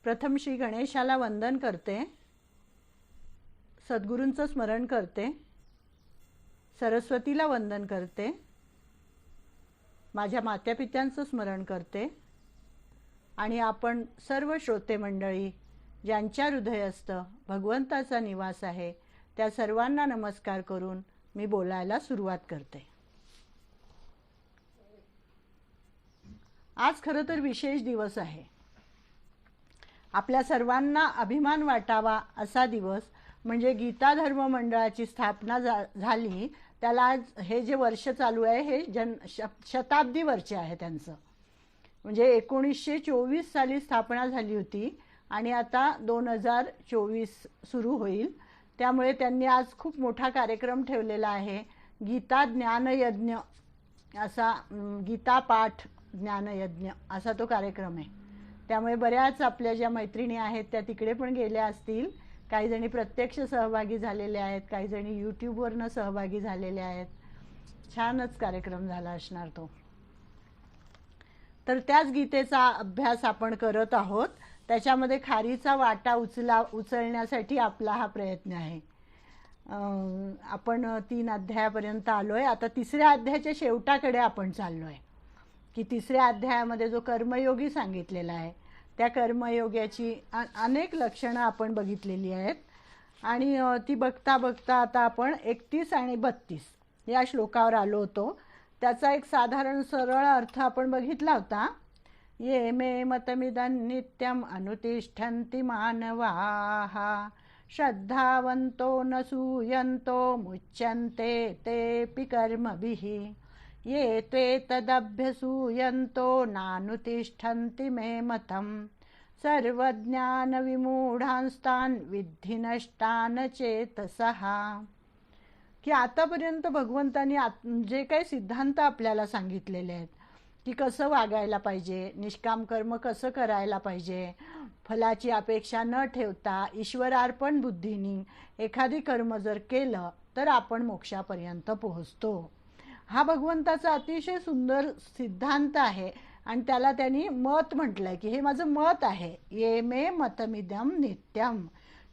प्रथम श्री गणेशाला वंदन करते, सद्गुरूंचं स्मरण करते, सरस्वतीला वंदन करते, माझ्या मातापित्यांचं स्मरण करते आणि आपण सर्व श्रोते मंडळी ज्यांच्या हृदयस्थ भगवंताचा निवास आहे त्या सर्वांना नमस्कार करून मी बोलायला सुरुवात करते. आज खरं तर विशेष दिवस आहे. आपल्या सर्वांना अभिमान वाटावा असा दिवस म्हणजे गीता धर्म मंडळाची स्थापना झाली त्याला आज हे जे वर्ष चालू आहे हे शताब्दी वर्ष आहे त्यांचं. म्हणजे 1924 साली स्थापना झाली होती आणि आता 2024 सुरू होईल. त्यामुळे त्यांनी आज खूप मोठा कार्यक्रम ठेवलेला आहे. गीता ज्ञानयज्ञ असा, गीता पाठ ज्ञानयज्ञ असा तो कार्यक्रम आहे. त्यामुळे बऱ्याच आपल्या ज्या मैत्रिणी आहेत त्या तिकडे पण गेल्या असतील. काही जणी प्रत्यक्ष सहभागी झालेल्या आहेत, काही जणी यूट्यूबवरनं सहभागी झालेल्या आहेत. छानच कार्यक्रम झाला असणार तो. तर त्याच गीतेचा अभ्यास आपण करत आहोत. त्याच्यामध्ये खारीचा वाटा उचलण्यासाठी आपला हा प्रयत्न आहे. आपण 3 अध्यायापर्यंत आलो आहे. आता 3ऱ्या अध्यायाच्या शेवटाकडे आपण चाललो आहे की 3ऱ्या अध्यायामध्ये जो कर्मयोगी सांगितलेला आहे त्या कर्मयोग्याची अनेक लक्षणं आपण बघितलेली आहेत आणि ती बघता बघता आता आपण 31 आणि 32 या श्लोकावर आलो होतो. त्याचा एक साधारण सरळ अर्थ आपण बघितला होता. ये मे मतमिदं नित्यम अनुतिष्ठन्ति मानवाः श्रद्धावन्तो न सूयन्तो मुच्यन्ते तेऽपि कर्मभिः ये त्वेतदभ्यसूयन्तो नानुतिष्ठन्ति मे मतं सर्वज्ञानविमूढांस्तान् विद्धि नष्टान् चेतसः. की आतापर्यंत भगवंतांनी जे काही सिद्धांत आपल्याला सांगितलेले आहेत की कसं वागायला पाहिजे, निष्काम कर्म कसं करायला पाहिजे, फलाची अपेक्षा न ठेवता ईश्वरार्पण बुद्धीने एखादी कर्म जर केलं तर आपण मोक्षापर्यंत पोहोचतो. हा भगवंताचा अतिशय सुंदर सिद्धांत आहे आणि त्याला त्यांनी मत म्हटलंय की हे माझं मत आहे. ये मे मतमिदं नित्यम,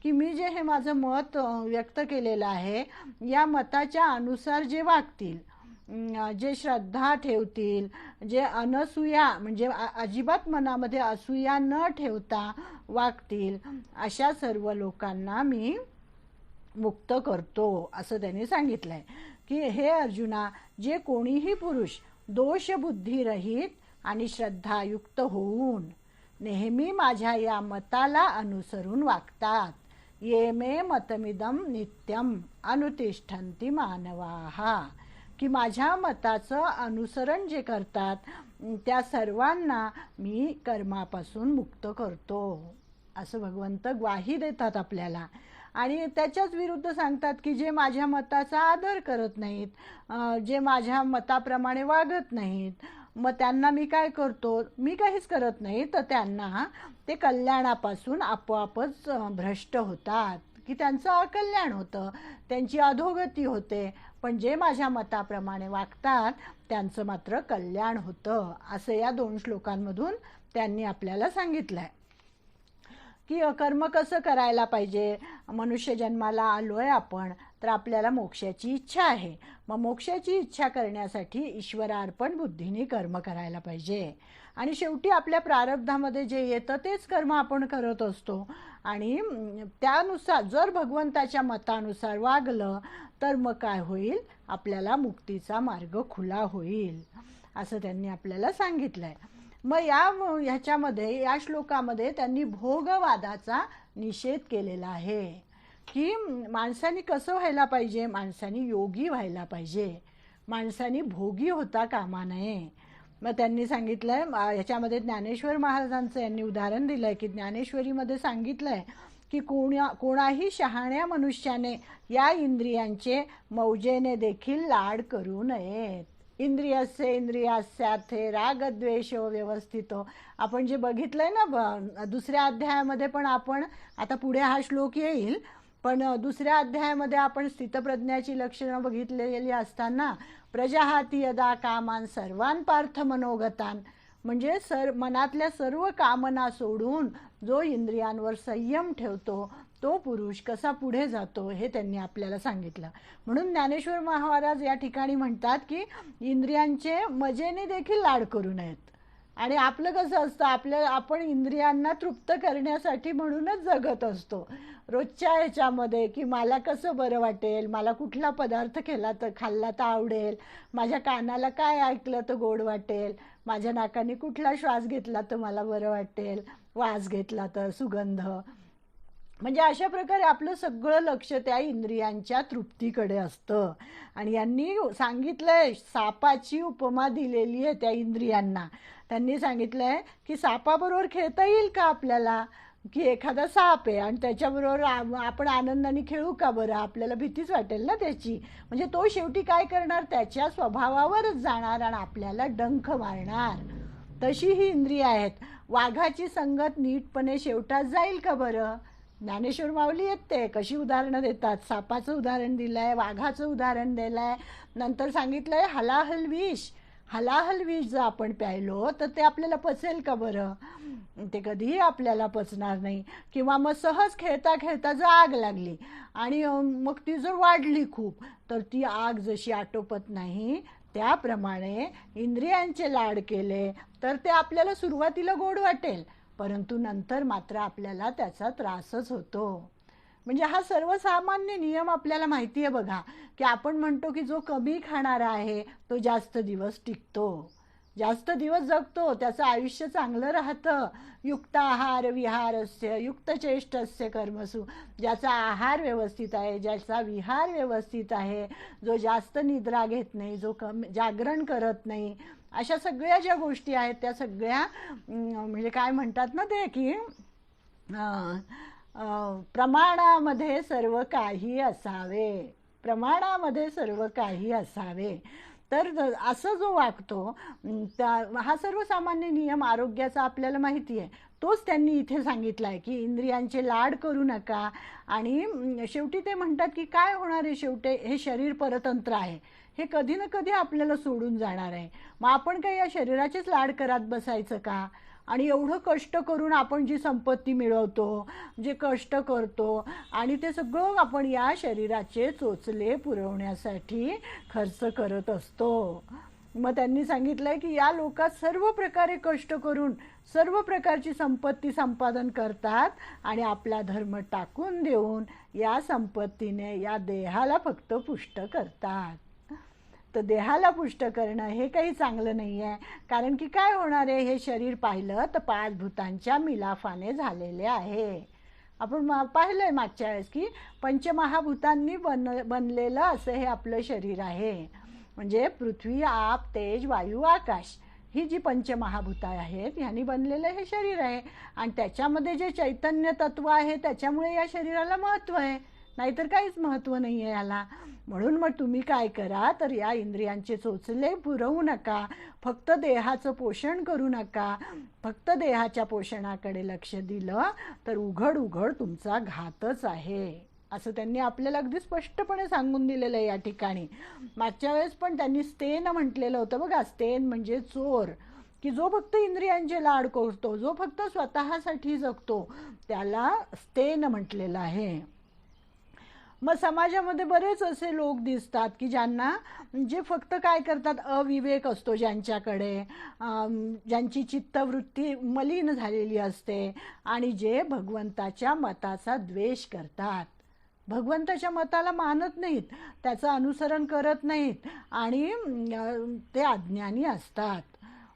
की मी जे हे माझं मत व्यक्त केलेलं आहे या मताच्या अनुसार जे वागतील, जे श्रद्धा ठेवतील, जे अनसूया म्हणजे अजिबात मनामध्ये असूया न ठेवता वागतील अशा सर्व लोकांना मी मुक्त करतो असं त्यांनी सांगितलंय. की हे अर्जुना, जे कोणीही पुरुष दोषबुद्धीरहित आणि श्रद्धायुक्त होऊन नेहमी माझ्या या मताला अनुसरून वागतात, ये मे मतमिदं नित्यम अनुतिष्ठन्ति मानवाः, की माझ्या मताचं अनुसरण जे करतात त्या सर्वांना मी कर्मापासून मुक्त करतो असं भगवंत ग्वाही देतात आपल्याला. आणि त्याच्याच विरुद्ध सांगतात की जे माझ्या मताचा आदर करत नाहीत, जे माझ्या मताप्रमाणे वागत नाहीत, मग त्यांना मी काय करतो, मी काहीच करत नाही, तर त्यांना ते कल्याणापासून आपोआपच भ्रष्ट होतात की त्यांचं अकल्याण होतं, त्यांची अधोगती होते. पण जे माझ्या मताप्रमाणे वागतात त्यांचं मात्र कल्याण होतं असं या 2 श्लोकांमधून त्यांनी आपल्याला सांगितलं आहे. की कर्म कसं करायला पाहिजे. मनुष्य जन्माला आलो आहे आपण तर आपल्याला मोक्षाची इच्छा आहे. मग मोक्षाची इच्छा करण्यासाठी ईश्वरार्पण बुद्धीने कर्म करायला पाहिजे आणि शेवटी आपल्या प्रारब्धामध्ये जे येतं तेच कर्म आपण करत असतो आणि त्यानुसार जर भगवंताच्या मतानुसार वागलं तर मग काय होईल, आपल्याला मुक्तीचा मार्ग खुला होईल असं त्यांनी आपल्याला सांगितलं आहे. मग ह्याच्यामध्ये या श्लोकामध्ये त्यांनी भोगवादाचा निषेध केलेला आहे की माणसाने कसं व्हायला पाहिजे, माणसाने योगी व्हायला पाहिजे, माणसाने भोगी होता कामा नये. मग त्यांनी सांगितलंय ह्याच्यामध्ये ज्ञानेश्वर महाराजांचं यांनी उदाहरण दिलंय की ज्ञानेश्वरीमध्ये सांगितलंय की कोणाही शहाण्या मनुष्याने या इंद्रियांचे मौजेने देखील लाड करू नयेत. इंद्रियस्य इंद्रियास्याथे रागद्वेषो व्यवस्थितो. आपण जे बघितलंय ना 2ऱ्या अध्यायामध्ये, पण आपण आता पुढे हा श्लोक येईल पण 2ऱ्या अध्यायामध्ये आपण स्थितप्रज्ञाची लक्षणं बघितलेली असताना प्रजाहाती यदा कामान सर्वान पार्थ मनोगतान म्हणजे मनातल्या सर्व कामना सोडून जो इंद्रियांवर संयम ठेवतो तो पुरुष कसा पुढे जातो हे त्यांनी आपल्याला सांगितलं. म्हणून ज्ञानेश्वर महाराज या ठिकाणी म्हणतात की इंद्रियांचे मजेने देखील लाड करू नयेत. आणि आपलं कसं असतं, आपण इंद्रियांना तृप्त करण्यासाठी म्हणूनच जगत असतो रोजच्या ह्याच्यामध्ये, की मला कसं बरं वाटेल, मला कुठला पदार्थ खाल्ला तर आवडेल, माझ्या कानाला काय ऐकलं तर गोड वाटेल, माझ्या नाकाने कुठला श्वास घेतला तर मला बरं वाटेल, वास घेतला तर सुगंध. म्हणजे अशा प्रकारे आपलं सगळं लक्ष त्या इंद्रियांच्या तृप्तीकडे असतं. आणि यांनी सांगितलंय, सापाची उपमा दिलेली आहे त्या इंद्रियांना. त्यांनी सांगितलंय की सापाबरोबर खेळता येईल का आपल्याला, की एखादा साप आहे आणि त्याच्याबरोबर आपण आनंदाने खेळू का बरं, आपल्याला भीतीच वाटेल ना त्याची. म्हणजे तो शेवटी काय करणार, त्याच्या स्वभावावरच जाणार आणि आपल्याला डंख मारणार. तशी ही इंद्रिय आहेत. वाघाची संगत नीटपणे शेवटात जाईल का बरं. ज्ञानेश्वर माऊली आहेत ते कशी उदाहरणं देतात. सापाचं उदाहरण दिलंय, वाघाचं उदाहरण दिलंय, नंतर सांगितलंय हलाहल विष. हलाहल विष जर आपण प्यायलो तर ते आपल्याला पचेल का बरं, ते कधीही आपल्याला पचणार नाही. किंवा मग सहज खेळता खेळता जर आग लागली आणि मग ती जर वाढली खूप, तर ती आग जशी आटोपत नाही त्याप्रमाणे इंद्रियांचे लाड केले तर ते आपल्याला सुरुवातीला गोड वाटेल, परंतु नंतर मात्र आपल्याला त्याचा त्रासच होतो. म्हणजे हा सर्वसामान्य नियम आपल्याला माहिती आहे बघा, की आपण म्हणतो की जो कमी खाणारा आहे तो जास्त दिवस टिकतो, जास्त दिवस जगतो, त्याचं आयुष्य चांगलं राहतं. युक्त आहार विहारस्य युक्त चेष्टस्य कर्मसु. ज्याचा आहार व्यवस्थित आहे, ज्याचा विहार व्यवस्थित आहे, जो जास्त निद्रा घेत नाही, जो जागरण करत नाही, अशा सगळ्या ज्या गोष्टी आहेत त्या सगळ्या म्हणजे काय म्हणतात ना ते, की प्रमाणामध्ये सर्व काही असावे, प्रमाणामध्ये सर्व काही असावे. तर असं जो वागतो हा सर्वसामान्य नियम आरोग्याचा आपल्याला माहिती आहे, तोच त्यांनी इथे सांगितला आहे की इंद्रियांचे लाड करू नका. आणि शेवटी ते म्हणतात की काय होणार आहे, शेवटी हे शरीर परतंत्र आहे, हे कधी ना कधी आपल्याला सोडून जाणार आहे. मग आपण काही या शरीराचेच लाड करत बसायचं का. आणि एवढं कष्ट करून आपण जी संपत्ती मिळवतो, जे कष्ट करतो, आणि ते सगळं आपण या शरीराचे चोचले पुरवण्यासाठी खर्च करत असतो. मग त्यांनी सांगितलंय की या लोकात सर्व प्रकारे कष्ट करून सर्व प्रकारची संपत्ती संपादन करतात आणि आपला धर्म टाकून देऊन या संपत्तीने या देहाला फक्त पुष्ट करतात. तर देहाला पुष्ट करणं हे काही चांगलं नाही आहे. कारण की काय होणार आहे, हे शरीर पाहिलं तर 5 भूतांच्या मिलाफाने झालेले आहे. आपण पाहिलं आहे मागच्या वेळेस की पंचमहाभूतांनी बनलेलं असं हे आपलं शरीर आहे. म्हणजे पृथ्वी, आप, तेज, वायू, आकाश ही जी पंचमहाभूत आहेत ह्यांनी बनलेलं हे शरीर आहे. आणि त्याच्यामध्ये जे चैतन्य तत्व आहे त्याच्यामुळे या शरीराला महत्त्व आहे, नाहीतर काहीच महत्त्व नाही आहे याला. म्हणून मग तुम्ही काय करा, तर या इंद्रियांचे चोचले पुरवू नका, फक्त देहाचं पोषण करू नका. फक्त देहाच्या पोषणाकडे लक्ष दिलं तर उघड उघड तुमचा घातच आहे, असं त्यांनी आपल्याला अगदी स्पष्टपणे सांगून दिलेलं आहे या ठिकाणी. मागच्या वेळेस पण त्यांनी स्तेन म्हटलेलं होतं बघा. स्तेन म्हणजे चोर, की जो फक्त इंद्रियांचे लाड करतो, जो फक्त स्वतःसाठी जगतो, त्याला स्तेन म्हटलेलं आहे. मग समाजामध्ये बरेच असे लोक दिसतात की ज्यांना जे फक्त काय करतात, अविवेक असतो ज्यांच्याकडे, ज्यांची चित्तवृत्ती मलिन झालेली असते आणि जे भगवंताच्या मताचा द्वेष करतात, भगवंताच्या मताला मानत नाहीत, त्याचं अनुसरण करत नाहीत आणि ते अज्ञानी असतात.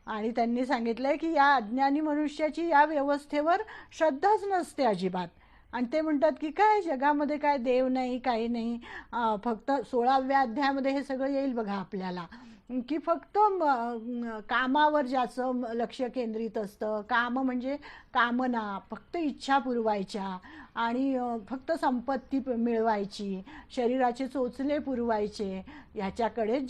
आणि त्यांनी सांगितलंय की या अज्ञानी मनुष्याची या व्यवस्थेवर श्रद्धाच नसते अजिबात. आणि ते म्हणतात की काय जगामध्ये काय देव नाही, काही नाही, फक्त 16व्या अध्यायामध्ये हे सगळं येईल बघा आपल्याला, की फक्त कामावर ज्याचं लक्ष केंद्रित असतं, काम म्हणजे कामना, फक्त इच्छा पुरवायच्या आणि फक्त संपत्ती मिळवायची, शरीराचे चोचले पुरवायचे, ह्याच्याकडेच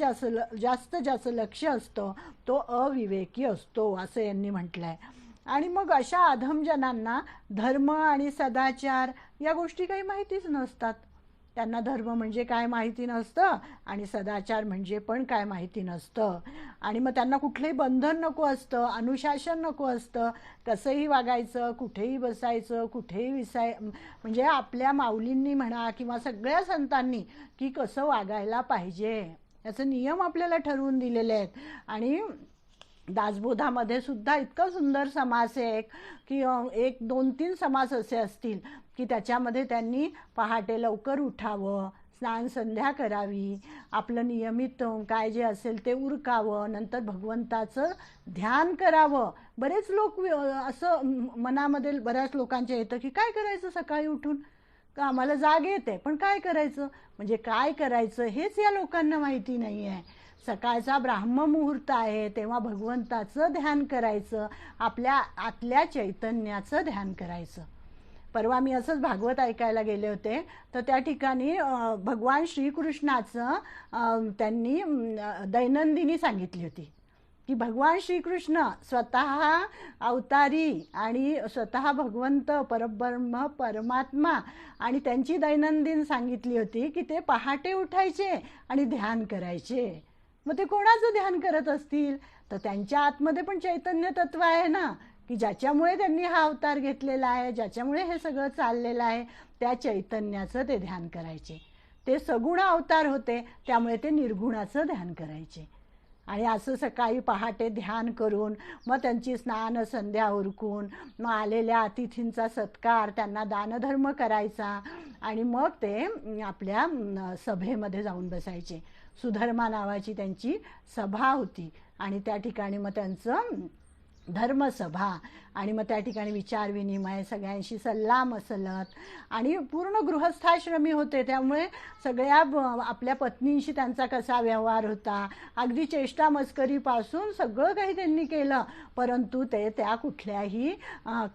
जास्त ज्याचं लक्ष असतं तो अविवेकी असतो, असं यांनी म्हटलं आहे. आणि मग अशा अधमजनांना धर्म आणि सदाचार या गोष्टी काही माहितीच नसतात. त्यांना धर्म म्हणजे काय माहिती नसतं आणि सदाचार म्हणजे पण काय माहिती नसतं. आणि मग त्यांना कुठलंही बंधन नको असतं, अनुशासन नको असतं. कसंही वागायचं, कुठेही बसायचं, कुठेही म्हणजे आपल्या माऊलींनी म्हणा किंवा सगळ्या संतांनी की कसं वागायला पाहिजे याचे नियम आपल्याला ठरवून दिलेले आहेत. आणि दासबोधामध्ये सुद्धा इतकं सुंदर समास आहे की 1-2-3 समास असे असतील की त्याच्यामध्ये त्यांनी पहाटे लवकर उठावं, स्नान संध्या करावी, आपलं नियमित काय जे असेल ते उरकावं, नंतर भगवंताचं ध्यान करावं. बरेच लोक असं मनामध्ये बऱ्याच लोकांच्या येतं की काय करायचं सकाळी उठून, का आम्हाला जाग येते पण काय करायचं, म्हणजे काय करायचं हेच या लोकांना माहिती नाही आहे. सकाळचा ब्राह्ममुहूर्त आहे तेव्हा भगवंताचं ध्यान करायचं, आपल्या आतल्या चैतन्याचं ध्यान करायचं. परवा मी असंच भागवत ऐकायला गेले होते, तर त्या ठिकाणी भगवान श्रीकृष्णाचं त्यांनी दैनंदिनी सांगितली होती की भगवान श्रीकृष्ण स्वतः अवतारी आणि स्वतः भगवंत परब्रह्म परमात्मा, आणि त्यांची दैनंदिन सांगितली होती की ते पहाटे उठायचे आणि ध्यान करायचे. मग ते कोणाचं ध्यान करत असतील, तर त्यांच्या आतमध्ये पण चैतन्य तत्व आहे ना, की ज्याच्यामुळे त्यांनी हा अवतार घेतलेला आहे, ज्याच्यामुळे हे सगळं चाललेलं आहे, त्या चैतन्याचं ते ध्यान करायचे. ते सगुण अवतार होते त्यामुळे ते निर्गुणाचं ध्यान करायचे. आणि असं सकाळी पहाटे ध्यान करून मग त्यांची स्नान संध्या उरकून मग आलेल्या अतिथींचा सत्कार, त्यांना दानधर्म करायचा आणि मग ते आपल्या सभेमध्ये जाऊन बसायचे. सुधर्मा नावाची त्यांची सभा होती आणि त्या ठिकाणी मग त्यांचं धर्मसभा आणि मग त्या ठिकाणी विचारविनिमय, सगळ्यांशी सल्लामसलत, आणि पूर्ण गृहस्थाश्रमी होते त्यामुळे सगळ्या आपल्या पत्नींशी त्यांचा कसा व्यवहार होता, अगदी चेष्टा मस्करीपासून सगळं काही त्यांनी केलं. परंतु ते त्या कुठल्याही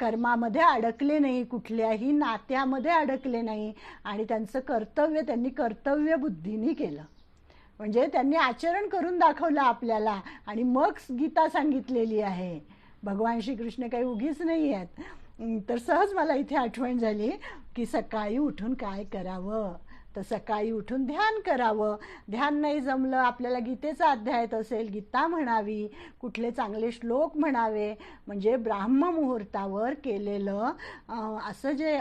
कर्मामध्ये अडकले नाही, कुठल्याही नात्यामध्ये अडकले नाही आणि त्यांचं कर्तव्य त्यांनी कर्तव्यबुद्धीने केलं. म्हणजे त्यांनी आचरण करून दाखवलं आपल्याला आणि मग गीता सांगितलेली आहे. भगवान श्रीकृष्ण काही उगीच नाही आहेत. तर सहज मला इथे आठवण झाली की सकाळी उठून काय करावं, तर सकाळी उठून ध्यान करावं. ध्यान नाही जमलं, आपल्याला गीतेचा अध्याय असेल गीता म्हणावी, कुठले चांगले श्लोक म्हणावे, म्हणजे ब्राह्ममुहूर्तावर केलेलं असं जे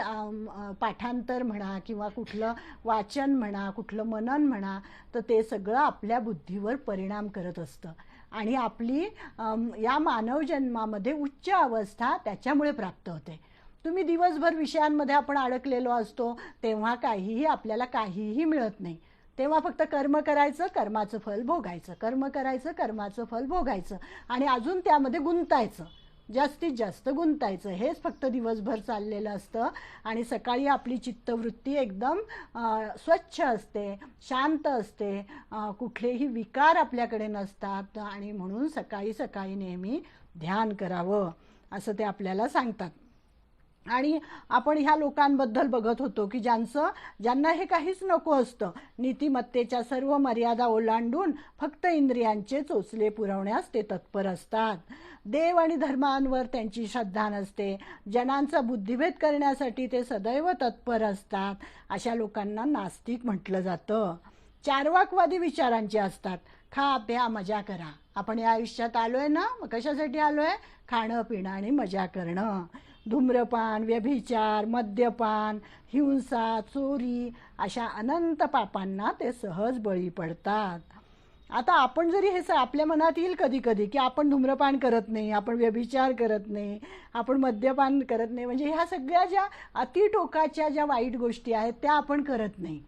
पाठांतर म्हणा किंवा कुठलं वाचन म्हणा, कुठलं मनन म्हणा, तर ते सगळं आपल्या बुद्धीवर परिणाम करत असतं आणि आपली या मानव जन्मामध्ये उच्च अवस्था त्याच्यामुळे प्राप्त होते. तुम्ही दिवसभर विषयांमध्ये आपण अडकलेलो असतो तेव्हा आपल्याला काहीही मिळत नाही. तेव्हा फक्त कर्म करायचं, कर्माचं फल भोगायचं, कर्म करायचं, कर्माचं फल भोगायचं आणि अजून त्यामध्ये गुंतायचं, जास्तीत जास्त गुंतायचं, हेच फक्त दिवसभर चाललेलं असतं. आणि सकाळी आपली चित्तवृत्ती एकदम स्वच्छ असते, शांत असते, कुठलेही विकार आपल्याकडे नसतात आणि म्हणून सकाळी सकाळी नेहमी ध्यान करावं असं ते आपल्याला सांगतात. आणि आपण ह्या लोकांबद्दल बघत होतो की ज्यांना हे काहीच नको असतं, नीतिमत्तेच्या सर्व मर्यादा ओलांडून फक्त इंद्रियांचे चोचले पुरवण्यास ते तत्पर असतात. देव आणि धर्मांवर त्यांची श्रद्धा नसते, जनांचा बुद्धिभेद करण्यासाठी ते सदैव तत्पर असतात. अशा लोकांना नास्तिक म्हटलं जातं. चार्वाकवादी विचारांचे असतात. खा प्या मजा करा. आपण या आयुष्यात आलोय ना, मग कशासाठी आलोय? खाणं पिणं आणि मजा करणं. धूम्रपान, व्यभिचार, मद्यपान, हिंसा, चोरी अशा अनंत पापांना ते सहज बळी पडतात. आता आपण जरी हे आपल्या मनात येईल कधी कधी की आपण धूम्रपान करत नाही, आपण व्यभिचार करत नाही, आपण मद्यपान करत नाही, म्हणजे ह्या सगळ्या ज्या अतिटोकाच्या ज्या वाईट गोष्टी आहेत त्या आपण करत नाही.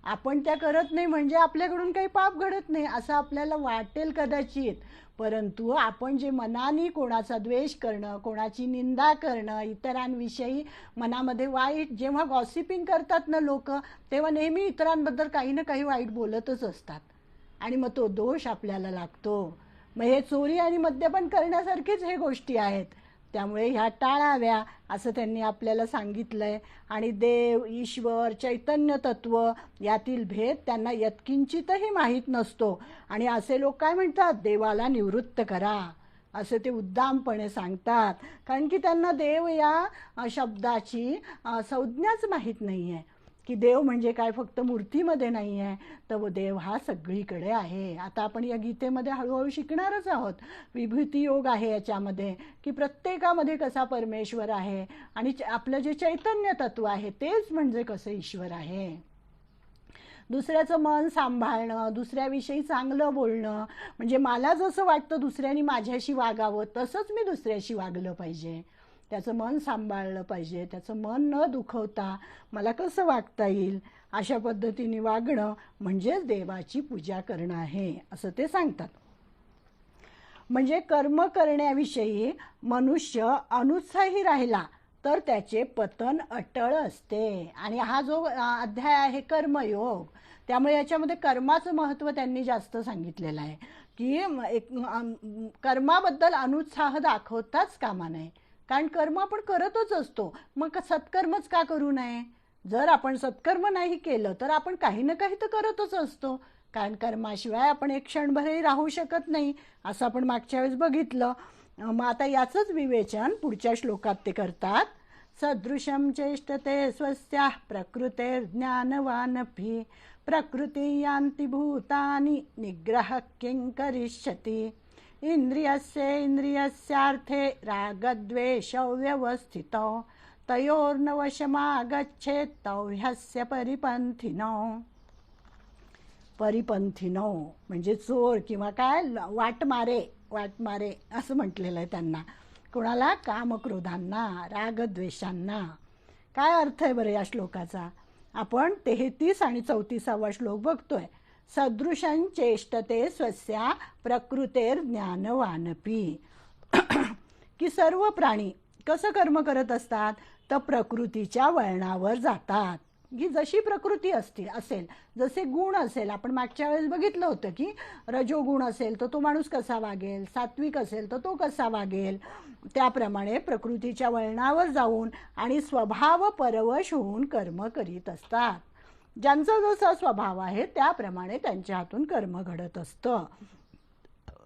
आपण त्या करत नाही म्हणजे आपल्याकडून काही पाप घडत नाही असं आपल्याला वाटेल कदाचित. परंतु आपण जे मनाने कोणाचा द्वेष करणं, कोणाची निंदा करणं, इतरांविषयी मनामध्ये वाईट, जेव्हा गॉसिपिंग करतात ना लोक, तेव्हा नेहमी इतरांबद्दल काही ना काही वाईट बोलतच असतात आणि मग तो दोष आपल्याला लागतो. मग हे चोरी आणि मद्यपान करण्यासारखेच हे गोष्टी आहेत, त्यामुळे ह्या टाळाव्या असं त्यांनी आपल्याला सांगितलंय. आणि देव, ईश्वर, चैतन्य तत्व यातील भेद त्यांना यत्किंचितही माहीत नसतो आणि असे लोक काय म्हणतात? देवाला निवृत्त करा असे ते उद्दामपणे सांगतात, कारण की त्यांना देव या शब्दाची संज्ञाच माहीत नाही आहे. की देव म्हणजे काय फक्त मूर्तीमध्ये नाही आहे, तर देव हा सगळीकडे आहे. आता आपण या गीतेमध्ये हळूहळू शिकणारच आहोत. विभूती योग आहे याच्यामध्ये, की प्रत्येकामध्ये कसा परमेश्वर आहे आणि आपलं जे चैतन्य तत्व आहे तेच म्हणजे कसं ईश्वर आहे. दुसऱ्याचं मन सांभाळणं, दुसऱ्याविषयी चांगलं बोलणं, म्हणजे मला जसं वाटतं दुसऱ्यानी माझ्याशी वागावं तसंच मी दुसऱ्याशी वागलं पाहिजे. त्याचं मन सांभाळलं पाहिजे, त्याचं मन न दुखवता मला कसं वागता येईल अशा पद्धतीने वागणं म्हणजेच देवाची पूजा करणं आहे, असं ते सांगतात. म्हणजे कर्म करण्याविषयी मनुष्य अनुत्साही राहिला तर त्याचे पतन अटळ असते. आणि हा जो अध्याय आहे कर्मयोग, त्यामुळे याच्यामध्ये कर्माचं महत्त्व त्यांनी जास्त सांगितलेलं आहे, की कर्माबद्दल अनुत्साह दाखवताच कामा नये. कारण कर्म आपण करतच असतो, मग सत्कर्मच का करू नये? जर आपण सत्कर्म नाही केलं तर आपण काही ना काही तर करतच असतो, कारण कर्माशिवाय आपण एक क्षणभरही राहू शकत नाही, असं आपण मागच्या वेळेस बघितलं. मग आता याचंच विवेचन पुढच्या श्लोकात ते करतात. सदृशं चेष्टते स्वस्याः प्रकृतेर् ज्ञानवानपि प्रकृती यान्ति भूतानि निग्रह किं करिष्यति इंद्रियस्यार्थे रागद्वेषौ व्यवस्थितौ तयोर्नवशमागच्छेत् तौ ह्यस्य परिपंथिनौ. परिपंथिनो म्हणजे चोर किंवा काय वाटमारे असं म्हटलेलं आहे त्यांना. कोणाला? कामक्रोधांना, रागद्वेषांना. काय अर्थ आहे बरं या श्लोकाचा? आपण 33 आणि 34वा श्लोक बघतोय. सदृशं चेष्टते स्वस्या प्रकृतेर ज्ञानवानपी. की सर्व प्राणी कसं कर्म करत असतात? तर प्रकृतीच्या वळणावर जातात. की जशी प्रकृती असेल, जसे गुण असेल, आपण मागच्या वेळेस बघितलं होतं की रजोगुण असेल तर तो माणूस कसा वागेल, सात्विक असेल तर तो कसा वागेल, त्याप्रमाणे प्रकृतीच्या वळणावर जाऊन आणि स्वभाव परवश होऊन कर्म करीत असतात. ज्यांचा जसा स्वभाव आहे त्याप्रमाणे त्यांच्या हातून कर्म घडत असतं.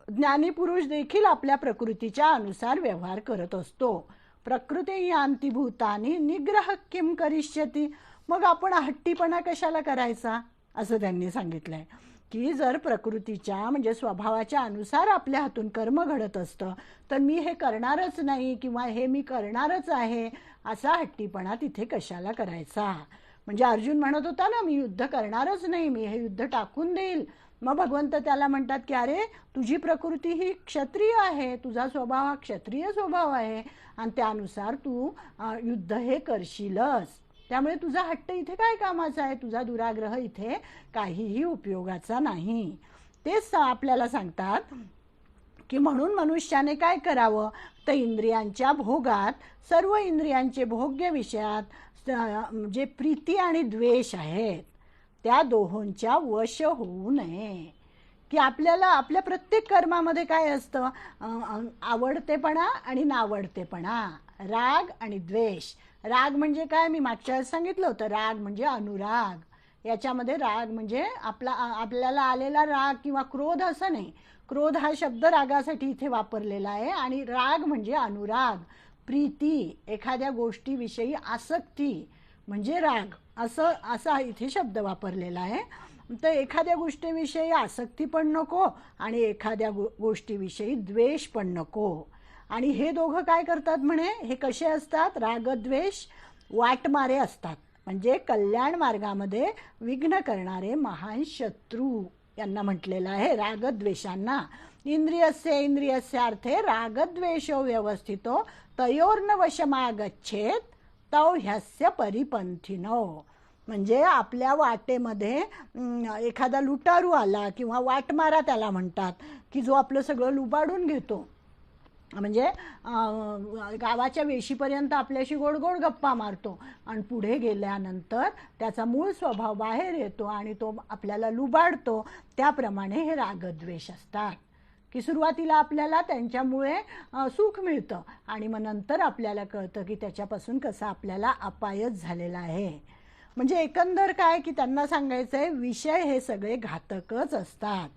ज्ञानी पुरुष देखील आपल्या प्रकृतीच्या अनुसार व्यवहार करत असतो. प्रकृती यान्ति भूतानि निग्रह किम करिष्यति. मग आपण हट्टीपणा कशाला करायचा असं त्यांनी सांगितलंय, की जर प्रकृतीच्या म्हणजे स्वभावाच्या अनुसार आपल्या हातून कर्म घडत असतं तर मी हे करणारच नाही किंवा हे मी करणारच आहे असा हट्टीपणा तिथे कशाला करायचा. म्हणजे अर्जुन म्हणत होता ना, मी युद्ध करणारच नाही, मी हे युद्ध टाकून देईल. मग भगवंत त्याला म्हणतात की अरे तुझी प्रकृती ही क्षत्रिय आहे, तुझा स्वभाव हा क्षत्रिय स्वभाव आहे आणि त्यानुसार तू युद्ध हे करशीलच. त्यामुळे तुझा हट्ट इथे काय कामाचा आहे, तुझा दुराग्रह इथे काहीही उपयोगाचा नाही. तेच आपल्याला सांगतात की म्हणून मनुष्याने काय करावं तर इंद्रियांच्या भोगात, सर्व इंद्रियांचे भोग्य विषयात जे प्रीती आणि द्वेष आहेत त्या दोहोंच्या वश होऊ नये. की आपल्याला आपल्या प्रत्येक कर्मामध्ये काय असतं? आवडतेपणा आणि नावडतेपणा, राग आणि द्वेष. राग म्हणजे काय? मी मागच्या वेळेस सांगितलं होतं, राग म्हणजे अनुराग. याच्यामध्ये राग म्हणजे आपल्याला आलेला राग किंवा क्रोध असं नाही. क्रोध हा शब्द रागासाठी इथे वापरलेला आहे आणि राग म्हणजे अनुराग, प्रीती, एखाद्या गोष्टीविषयी आसक्ती म्हणजे राग, असा इथे शब्द वापरलेला आहे. तर एखाद्या गोष्टीविषयी आसक्ती पण नको आणि एखाद्या गोष्टीविषयी द्वेष पण नको. आणि हे दोघं काय करतात म्हणे? हे कसे असतात? रागद्वेष वाटमारे असतात, म्हणजे कल्याण मार्गामध्ये विघ्न करणारे महान शत्रू यांना म्हटलेलं आहे रागद्वेषांना. इंद्रियस्यार्थे रागद्वेषो व्यवस्थितो तयोर्न वशमागच्छेत तौ ह्यस्य परिपंथिनो. म्हणजे आपल्या वाटेमध्ये एखादा लुटारू आला किंवा वाटमारा त्याला म्हणतात, की जो आपलं सगळं लुबाडून घेतो. म्हणजे गावाच्या वेशीपर्यंत आपल्याशी गोड गोड गप्पा मारतो आणि पुढे गेल्यानंतर त्याचा मूळ स्वभाव बाहेर येतो आणि तो आपल्याला लुबाडतो. त्याप्रमाणे हे रागद्वेष असतात, की सुरुवातीला आपल्याला त्यांच्यामुळे सुख मिळतं आणि मग नंतर आपल्याला कळतं की त्याच्यापासून कसा आपल्याला अपायच झालेला आहे. म्हणजे एकंदर काय की त्यांना सांगायचं आहे, विषय हे सगळे घातकच असतात.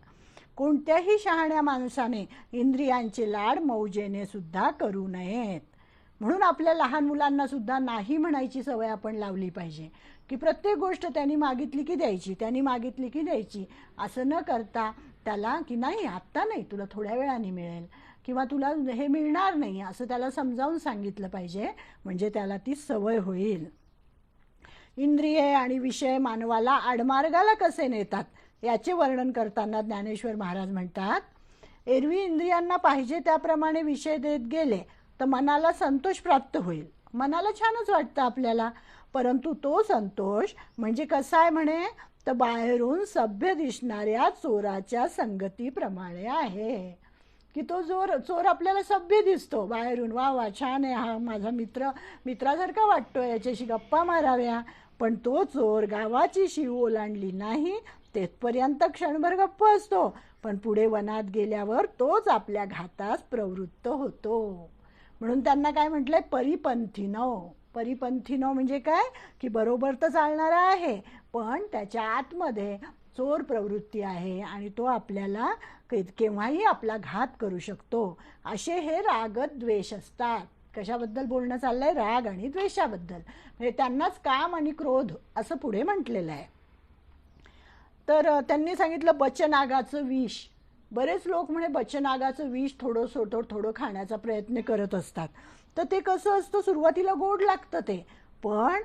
कोणत्याही शहाण्या माणसाने इंद्रियांचे लाड मौजेने सुद्धा करू नयेत. म्हणून आपल्या लहान मुलांना सुद्धा नाही म्हणायची सवय आपण लावली पाहिजे, की प्रत्येक गोष्ट त्यांनी मागितली की द्यायची, त्यांनी मागितली की द्यायची. असं न करता त्याला की नाही आत्ता नाही, तुला थोड्या वेळाने मिळेल किंवा तुला हे मिळणार नाही असं त्याला समजावून सांगितलं पाहिजे, म्हणजे त्याला ती सवय होईल. इंद्रिये आणि विषय मानवाला आडमार्गाला कसे नेतात याचे वर्णन करताना ज्ञानेश्वर महाराज म्हणतात, एरवी इंद्रियांना पाहिजे त्याप्रमाणे विषय देत गेले तर मनाला संतोष प्राप्त होईल. मनाला छानच वाटतं आपल्याला, परंतु तो संतोष म्हणजे कसा आहे म्हणे, तर बाहेरून सभ्य दिसणाऱ्या चोराच्या संगतीप्रमाणे आहे. की तो चोर आपल्याला सभ्य दिसतो बाहेरून, वा वा छान आहे, हा माझा मित्रासारखा वाटतोय, याच्याशी गप्पा माराव्या. पण तो चोर गावाची शीव ओलांडली नाही तेथपर्यंत क्षणभर गप्प असतो, पण पुढे वनात गेल्यावर तोच आपल्या घातास प्रवृत्त होतो. म्हणून त्यांना काय म्हटलंय, परिपंथीनो. परिपंथीनो म्हणजे काय, की बरोबर तर चालणारा आहे पण त्याच्या आतमध्ये चोर प्रवृत्ती आहे आणि तो आपल्याला केव्हाही आपला घात करू शकतो. असे हे रागद्वेष असतात. कशाबद्दल बोलणं चाललंय, राग आणि द्वेषाबद्दल. म्हणजे त्यांनाच काम आणि क्रोध असं पुढे म्हटलेलं आहे. तर त्यांनी सांगितलं बचनागाचं विष. बरेच लोक म्हणे बचनागाचं विष थोडं खाण्याचा प्रयत्न करत असतात. तर ते कसं असतं, सुरुवातीला गोड लागतं ते, पण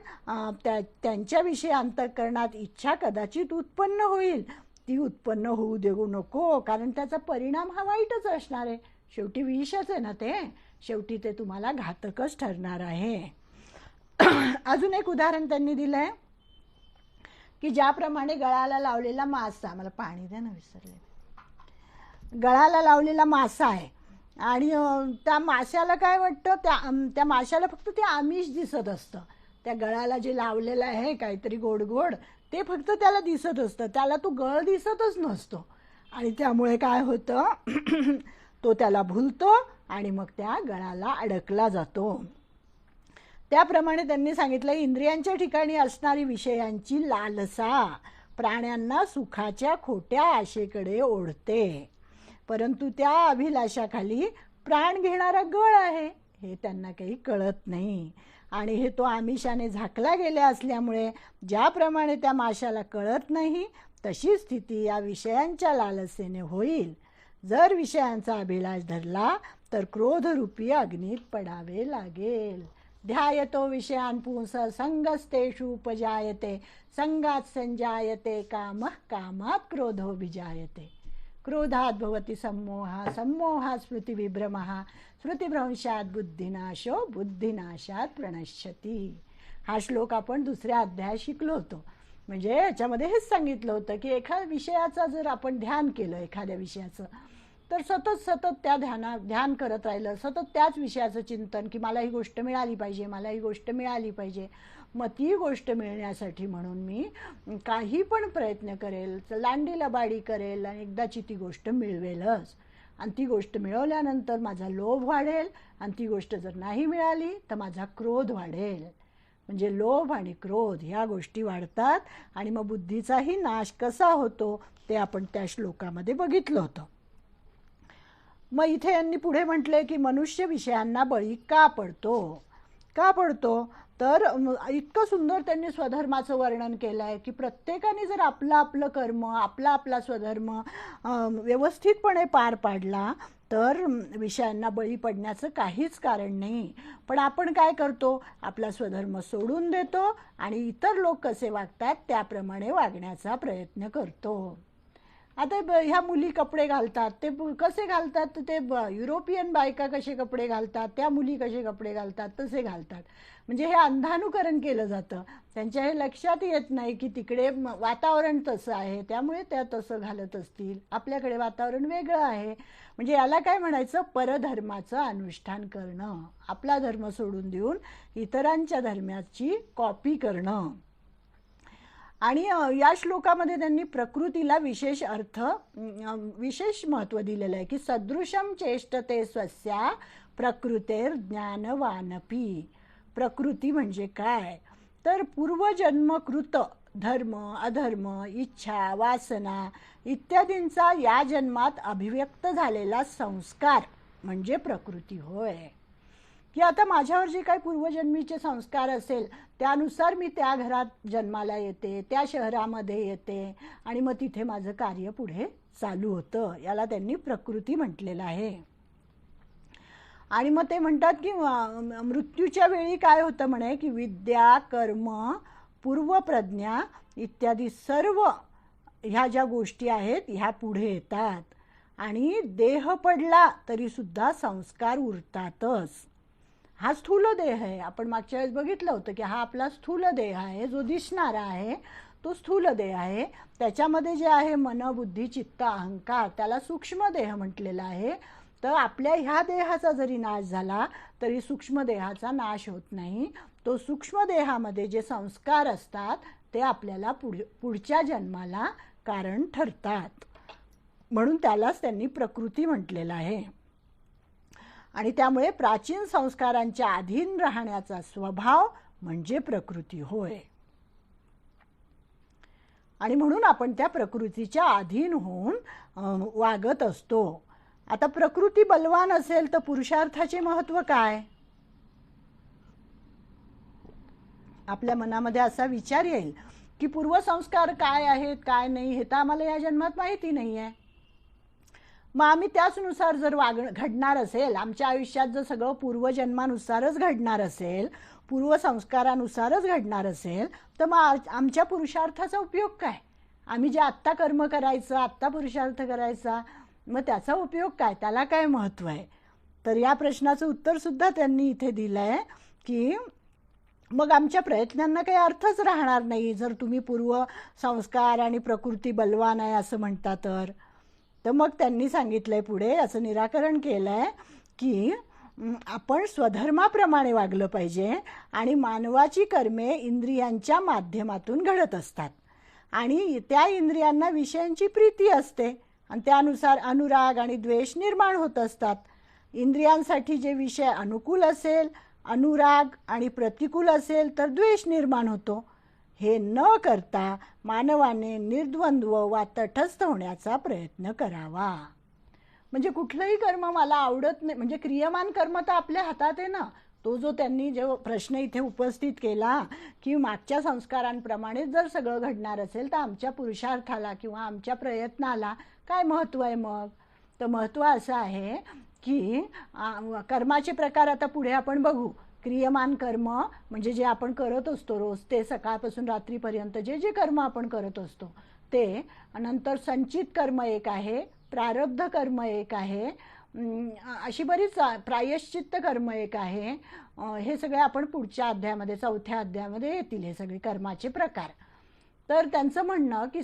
त्यांच्याविषयी अंतःकरणात इच्छा कदाचित उत्पन्न होईल. ती उत्पन्न होऊ देऊ नको, कारण त्याचा परिणाम हा वाईटच असणार आहे. शेवटी विषच आहे ना ते, शेवटी ते तुम्हाला घातकच ठरणार आहे. अजून एक उदाहरण त्यांनी दिलं आहे की ज्याप्रमाणे गळाला लावलेला मासा, मला पाणी द्या ना, विसरले. गळाला लावलेला मासा आहे आणि त्या माशाला काय वाटतं, त्या माशाला फक्त ते आमिष दिसत असतं. त्या गळाला जे लावलेलं आहे काहीतरी गोड गोड, ते फक्त त्याला दिसत असतं, त्याला तो गळ दिसतच नसतो. आणि त्यामुळे काय होतं तो त्याला भुलतो आणि मग त्या गळाला अडकला जातो. त्याप्रमाणे त्यांनी सांगितलं, इंद्रियांच्या ठिकाणी असणारी विषयांची लालसा प्राण्यांना सुखाच्या खोट्या आशेकडे ओढते, परंतु त्या अभिलाषाखाली प्राण घेणारा गळ आहे हे त्यांना काही कळत नाही. आणि हे तो आमिषाने झाकला गेल्या असल्यामुळे ज्याप्रमाणे त्या माशाला कळत नाही तशी स्थिती या विषयांच्या लालसेने होईल. जर विषयांचा अभिलाष धरला तर क्रोधरूपी अग्नीत पडावे लागेल. ध्यायतो विषयान पुंस संगस्तेषु उपजायते, संगात संजायते कामः, कामात क्रोधो विजायते. क्रोधात भवति सम्मोहः, सम्मोहात् स्मृतिविभ्रमः, स्मृतिभ्रंशात बुद्धिनाशो, बुद्धिनाशात प्रणश्यति. हा श्लोक आपण दुसऱ्या अध्यायात शिकलो होतो. म्हणजे याच्यामध्ये हेच सांगितलं होतं की एखाद्या विषयाचा जर आपण ध्यान केलं, एखाद्या विषयाचं, तर सतत त्या ध्यान करत राहिलं, सतत त्याच विषयाचं चिंतन की मला ही गोष्ट मिळाली पाहिजे, मला ही गोष्ट मिळाली पाहिजे. मग ती गोष्ट मिळण्यासाठी म्हणून मी काही पण प्रयत्न करेल, लांडी लबाडी करेल आणि एकदाची ती गोष्ट मिळवेलच. आणि ती गोष्ट मिळवल्यानंतर माझा लोभ वाढेल आणि ती गोष्ट जर नाही मिळाली तर माझा क्रोध वाढेल. म्हणजे लोभ आणि क्रोध ह्या गोष्टी वाढतात आणि मग बुद्धीचाही नाश कसा होतो ते आपण त्या श्लोकामध्ये बघितलं होतं. मग इथे यांनी पुढे म्हटले की मनुष्य विषयांना बळी का पडतो. तर इतकं सुंदर त्यांनी स्वधर्माचं वर्णन केलं आहे की प्रत्येकाने जर आपलं कर्म, आपला स्वधर्म व्यवस्थितपणे पार पाडला तर विषयांना बळी पडण्याचं काहीच कारण नाही. पण आपण काय करतो, आपला स्वधर्म सोडून देतो आणि इतर लोक कसे वागतात त्याप्रमाणे वागण्याचा प्रयत्न करतो. आता ह्या मुली कपडे घालतात, ते कसे घालतात, ते युरोपियन बायका कसे कपडे घालतात, त्या मुली कसे कपडे घालतात तसे घालतात. म्हणजे हे अंधानुकरण केलं जातं. त्यांच्या हे लक्षात येत नाही की तिकडे वातावरण तसं आहे त्यामुळे त्या तसं घालत असतील, आपल्याकडे वातावरण वेगळं आहे. म्हणजे याला काय म्हणायचं, परधर्माचं अनुष्ठान करणं, आपला धर्म सोडून देऊन इतरांच्या धर्माची कॉपी करणं. आणि या श्लोकामध्ये त्यांनी प्रकृतीला विशेष विशेष महत्त्व दिलेलं आहे की सदृशम चेष्टते स्वस्या प्रकृतेर ज्ञानवानपी. प्रकृती म्हणजे काय, तर पूर्वजन्मकृत धर्म, अधर्म, इच्छा, वासना इत्यादींचा या जन्मात अभिव्यक्त झालेला संस्कार म्हणजे प्रकृती होय. की आता माझ्यावर जे काही पूर्वजन्मीचे संस्कार असेल त्यानुसार मी त्या घरात जन्माला येते, त्या शहरामध्ये येते आणि मग तिथे माझं कार्य पुढे चालू होतं. याला त्यांनी प्रकृती म्हटलेलं आहे. आणि मग ते म्हणतात की मृत्यूच्या वेळी काय होतं म्हणे की विद्या, कर्म, पूर्वप्रज्ञा इत्यादी सर्व ह्या ज्या गोष्टी आहेत ह्या पुढे येतात आणि देह पडला तरी सुद्धा संस्कार उरतातच. हा स्थूल देह आहे. आपण मागच्या वेळेस बघितलं होतं की हा आपला स्थूल देह आहे, जो दिसणारा आहे तो स्थूल देह आहे. त्याच्यामध्ये जे आहे मन, बुद्धी, चित्त, अहंकार, त्याला सूक्ष्म देह म्हटलेला आहे. तर आपल्या ह्या देहाचा जरी नाश झाला तरी सूक्ष्म देहाचा नाश होत नाही. तो सूक्ष्म देहामध्ये जे संस्कार असतात ते आपल्याला पुढच्या जन्माला कारण ठरतात. म्हणून त्यालाच त्यांनी प्रकृती म्हटलेलं आहे. आणि त्यामुळे प्राचीन संस्कारांच्या अधीन राहण्याचा स्वभाव म्हणजे प्रकृती होय. आणि म्हणून आपण त्या प्रकृतीच्या अधीन होऊन वागत असतो. आता प्रकृती बलवान असेल तर पुरुषार्थाचे महत्त्व काय? आपल्या मनामध्ये असा विचार येईल की पूर्वसंस्कार काय आहेत काय नाही हे तर आम्हाला या जन्मात माहिती नाही आहे. मग आम्ही त्याचनुसार जर घडणार असेल, आमच्या आयुष्यात जर सगळं पूर्वजन्मानुसारच घडणार असेल, पूर्वसंस्कारानुसारच घडणार असेल तर मग आमच्या पुरुषार्थाचा उपयोग काय? आम्ही जे आत्ता कर्म करायचं, आत्ता पुरुषार्थ करायचा, मग त्याचा उपयोग काय? त्याला काय महत्त्व आहे? तर या प्रश्नाचं उत्तरसुद्धा त्यांनी इथे दिलं आहे की मग आमच्या प्रयत्नांना काही अर्थच राहणार नाही जर तुम्ही पूर्व संस्कार आणि प्रकृती बलवान आहे असं म्हणता तर. मग त्यांनी सांगितलंय पुढे, असं निराकरण केलं आहे की आपण स्वधर्माप्रमाणे वागलं पाहिजे आणि मानवाची कर्मे इंद्रियांच्या माध्यमातून घडत असतात आणि त्या इंद्रियांना विषयांची प्रीती असते आणि त्यानुसार अनुराग आणि द्वेष निर्माण होत असतात. इंद्रियांसाठी जे विषय अनुकूल असेल, अनुराग आणि प्रतिकूल असेल तर द्वेष निर्माण होतो. हे न करता मानवाने निर्द्वंद्व वा तटस्थ होण्याचा प्रयत्न करावा. म्हणजे कुठलंही कर्म मला आवडत नाही, म्हणजे क्रियमान कर्म तर आपल्या हातात आहे ना. तो जो त्यांनी जो प्रश्न इथे उपस्थित केला की मागच्या संस्कारांप्रमाणे जर सगळं घडणार असेल तर आमच्या पुरुषार्थाला किंवा आमच्या प्रयत्नाला काय महत्त्व आहे? मग तर महत्त्व असं आहे की कर्माचे प्रकार आता पुढे आपण बघू. क्रियमान कर्म म्हणजे जे आपण करत असतो रोज, ते सकाळपासून रात्रीपर्यंत जे जे कर्म आपण करत असतो ते. नंतर संचित कर्म एक आहे, प्रारब्ध कर्म एक आहे, अशी बरीच प्रायश्चित्त कर्म एक आहे. हे सगळे आपण पुढच्या अध्यायामध्ये, चौथ्या अध्यायामध्ये येतील हे सगळे कर्माचे प्रकार. तर त्यांचं म्हणणं की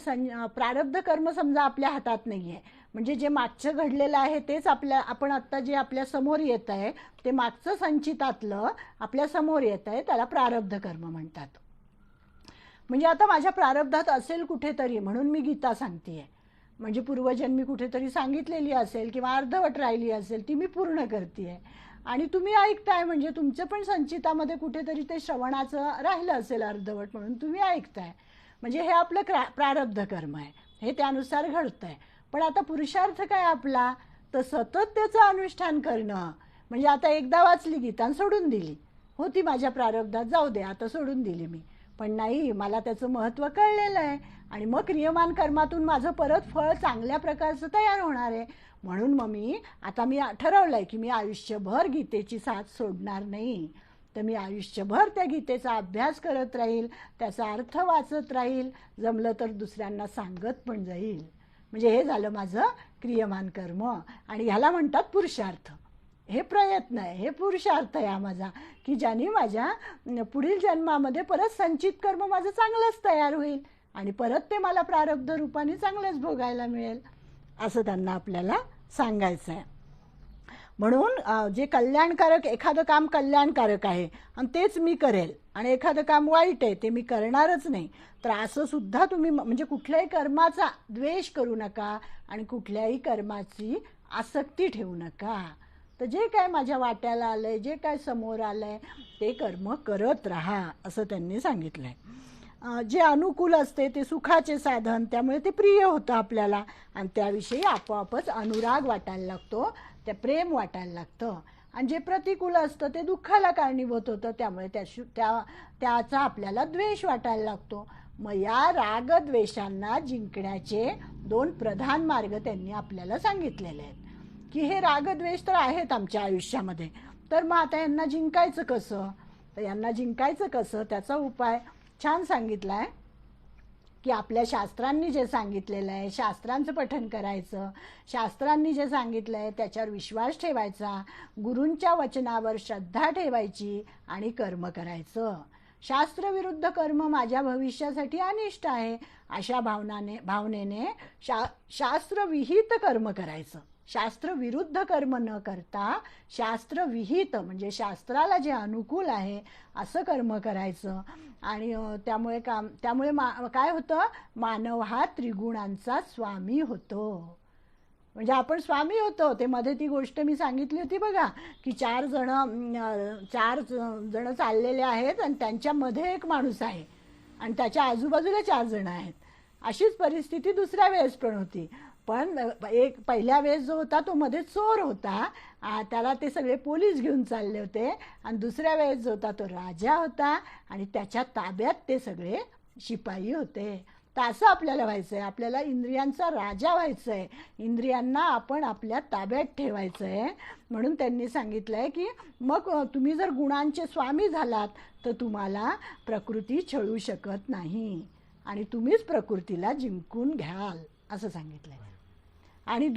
प्रारब्ध कर्म समजा आपल्या हातात नाही आहे, म्हणजे जे मागचं घडलेलं आहे तेच आपण आत्ता जे आपल्या समोर येत आहे ते मागचं संचितातलं आपल्या समोर येत आहे, त्याला प्रारब्ध कर्म म्हणतात. म्हणजे आता माझ्या प्रारब्धात असेल कुठेतरी म्हणून मी गीता सांगते, म्हणजे पूर्वजन्मी कुठेतरी सांगितलेली असेल किंवा अर्धवट राहिली असेल ती मी पूर्ण करते आणि तुम्ही ऐकताय, म्हणजे तुमचं पण संचितामध्ये कुठेतरी ते श्रवणाचं राहिलं असेल अर्धवट म्हणून तुम्ही ऐकताय. म्हणजे हे आपलं प्रारब्ध कर्म आहे, हे त्यानुसार घडतं आहे. पण आता पुरुषार्थ काय आपला? तर सतत त्याचं अनुष्ठान करणं. म्हणजे आता एकदा वाचली गीता सोडून दिली, होती माझ्या प्रारब्धात, जाऊ दे आता सोडून दिली मी. पण नाही, मला त्याचं महत्त्व कळलेलं आहे आणि मग क्रियमान कर्मातून माझं परत फळ चांगल्या प्रकारचं तयार होणार आहे. म्हणून मग मी ठरवलं आहे की मी आयुष्यभर गीतेची साथ सोडणार नाही. तर मी आयुष्यभर त्या गीतेचा अभ्यास करत राहील, त्याचा अर्थ वाचत राहील, जमलं तर दुसऱ्यांना सांगत पण जाईल. म्हणजे हे झालं माझं क्रियमान कर्म आणि ह्याला म्हणतात पुरुषार्थ. हे प्रयत्न आहे, हे पुरुषार्थ आहे माझा की ज्याने माझ्या पुढील जन्मामध्ये परत संचित कर्म माझं चांगलंच तयार होईल आणि परत ते मला प्रारब्ध रूपाने चांगलंच भोगायला मिळेल, असं त्यांना आपल्याला सांगायचं आहे. म्हणून जे कल्याणकारक, एखादं काम कल्याणकारक आहे आणि तेच मी करेल आणि एखादं काम वाईट आहे ते मी करणारच नाही, तर असं सुद्धा तुम्ही, म्हणजे कुठल्याही कर्माचा द्वेष करू नका आणि कुठल्याही कर्माची आसक्ती ठेवू नका. तर जे काय माझ्या वाट्याला आलंय, जे काय समोर आलंय ते कर्म करत राहा, असं त्यांनी सांगितलंय. जे अनुकूल असते ते सुखाचे साधन, त्यामुळे ते प्रिय होतं आपल्याला आणि त्याविषयी आपोआपच अनुराग वाटायला लागतो, ते प्रेम वाटायला लागतं आणि जे प्रतिकूल असतं ते दुःखाला कारणीभूत होतं, त्यामुळे त्याचा आपल्याला द्वेष वाटायला लागतो. मग या रागद्वेषांना जिंकण्याचे 2 प्रधान मार्ग त्यांनी आपल्याला सांगितलेले आहेत की हे रागद्वेष तर आहेत आमच्या आयुष्यामध्ये, तर मग आता यांना जिंकायचं कसं. तर यांना जिंकायचं कसं त्याचा उपाय छान सांगितला आहे की आपल्या शास्त्रांनी जे सांगितलेलं आहे, शास्त्रांचं पठण करायचं, शास्त्रांनी जे सांगितलं आहे त्याच्यावर विश्वास ठेवायचा, गुरूंच्या वचनावर श्रद्धा ठेवायची आणि कर्म करायचं. शास्त्रविरुद्ध कर्म माझ्या भविष्यासाठी अनिष्ट आहे अशा भावनेने शास्त्रविहित कर्म करायचं. शास्त्रविरुद्ध कर्म न करता शास्त्रविहित म्हणजे शास्त्राला जे अनुकूल आहे असं कर्म करायचं. आणि त्यामुळे काय होतं, मानव हा त्रिगुणांचा स्वामी होतो. म्हणजे आपण स्वामी होतो. ते मध्ये ती गोष्ट मी सांगितली होती बघा की 4 जण चाललेले आहेत आणि त्यांच्यामध्ये एक माणूस आहे आणि त्याच्या आजूबाजूला 4 जण आहेत. अशीच परिस्थिती दुसऱ्या वेळेस पण होती. पण पहिल्या वेळेस जो होता तो मध्ये चोर होता, त्याला ते सगळे पोलीस घेऊन चालले होते. आणि दुसऱ्या वेळेस जो होता तो राजा होता आणि त्याच्या ताब्यात ते सगळे शिपाई होते. तर असं आपल्याला व्हायचं आहे, आपल्याला इंद्रियांचा राजा व्हायचं आहे, इंद्रियांना आपण आपल्या ताब्यात ठेवायचं आहे. म्हणून त्यांनी सांगितलं आहे की मग तुम्ही जर गुणांचे स्वामी झालात तर तुम्हाला प्रकृती छळू शकत नाही आणि तुम्हीच प्रकृतीला जिंकून घ्याल असं सांगितलं आहे. आणि